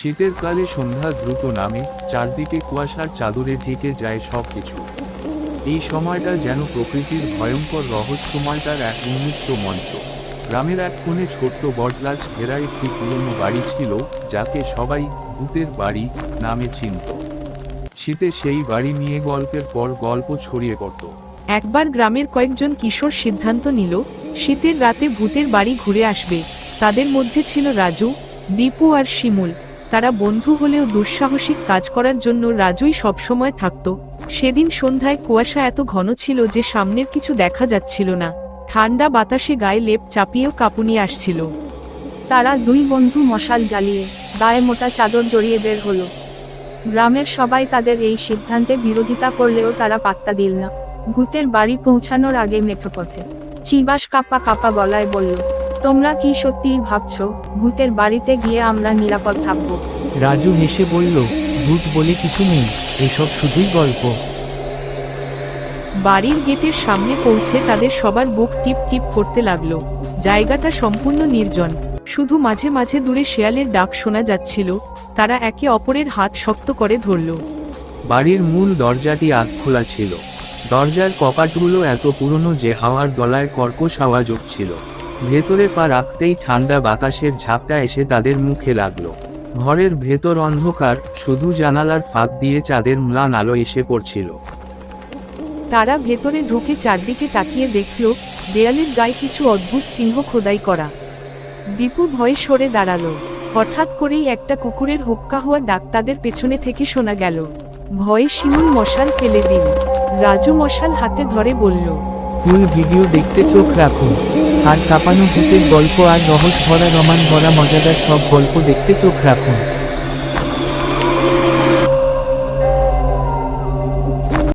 শীতের কালে সন্ধ্যা দ্রুত নামে, চারদিকে কুয়াশার চাদরে ঢেকে যায় সবকিছু। এই সময়টা যেন প্রকৃতির ভয়ঙ্কর রহস্যময়তার এক উন্মুক্ত মঞ্চ। গ্রামের এক কোণে ছোট্ট বটগাছ ঘেরা একটি পুরনো বাড়ি ছিল, যাকে সবাই ভূতের বাড়ি নামে চিনত। শীতে সেই বাড়ি নিয়ে গল্পের পর গল্প ছড়িয়ে পড়ত। একবার গ্রামের কয়েকজন কিশোর সিদ্ধান্ত নিল শীতের রাতে ভূতের বাড়ি ঘুরে আসবে। তাদের মধ্যে ছিল রাজু, দীপু আর শিমুল। তারা বন্ধু হলেও দুঃসাহসিক কাজ করার জন্য রাজুই সবসময় থাকত। সেদিন সন্ধ্যায় কুয়াশা এত ঘন ছিল যে সামনের কিছু দেখা যাচ্ছিল না। ঠান্ডা বাতাসে গায়ে লেপ চাপিয়েও কাঁপুনি আসছিল। তারা দুই বন্ধু মশাল জ্বালিয়ে গায়ে মোটা চাদর জড়িয়ে বের হলো। গ্রামের সবাই তাদের এই সিদ্ধান্তে বিরোধিতা করলেও তারা পাত্তা দিল না। ভূতের বাড়ি পৌঁছানোর আগে মেঠোপথে চিবাস কাপা কাপা গলায় বলল, তোমরা কি সত্যিই ভাবছো ভূতের বাড়িতে গিয়ে আমরা নিরাপদ থাকবো? রাজু হেসে বলল, ভূত বলে কিছু নেই, এসব শুধুই গল্প। বাড়ির গেটের সামনে পৌঁছে তাদের সবার বুক টিপ টিপ করতে লাগলো। জায়গাটা সম্পূর্ণ নির্জন, শুধু মাঝে মাঝে দূরে শেয়ালের ডাক শোনা যাচ্ছিল। তারা একে অপরের হাত শক্ত করে ধরল। বাড়ির মূল দরজাটি আধখোলা ছিল। দরজার কপাটগুলো এত পুরনো যে হাওয়ার গলায় কর্কশ আওয়াজ উঠছিল। ভেতরে পা রাখতেই ঠান্ডা বাতাসের ঝাপটা এসে তাদের মুখে লাগলো। ঘরের ভেতর অন্ধকার, শুধু জানালার ফাঁক দিয়ে চাঁদের ম্লান আলো এসে পড়ছিল। তারা ভেতরে ঢুকে চারদিকে তাকিয়ে দেখল দেয়ালের গায়ে কিছু অদ্ভুত চিহ্ন খোদাই করা। দীপু ভয়ে সরে দাঁড়ালো। হঠাৎ করেই একটা কুকুরের হুক্কা হওয়া ডাক তাদের পেছনে থেকে শোনা গেল। ভয়ে শিমুল মশাল ফেলে দিল। রাজু মশাল হাতে ধরে বলল, ফুল ভিডিও দেখতে চোখ রাখুন। আর কাঁপানো ভূতের গল্প আর রহস্য ভরা রোমান ভরা মজাদার সব গল্প দেখতে চোখ রাখুন।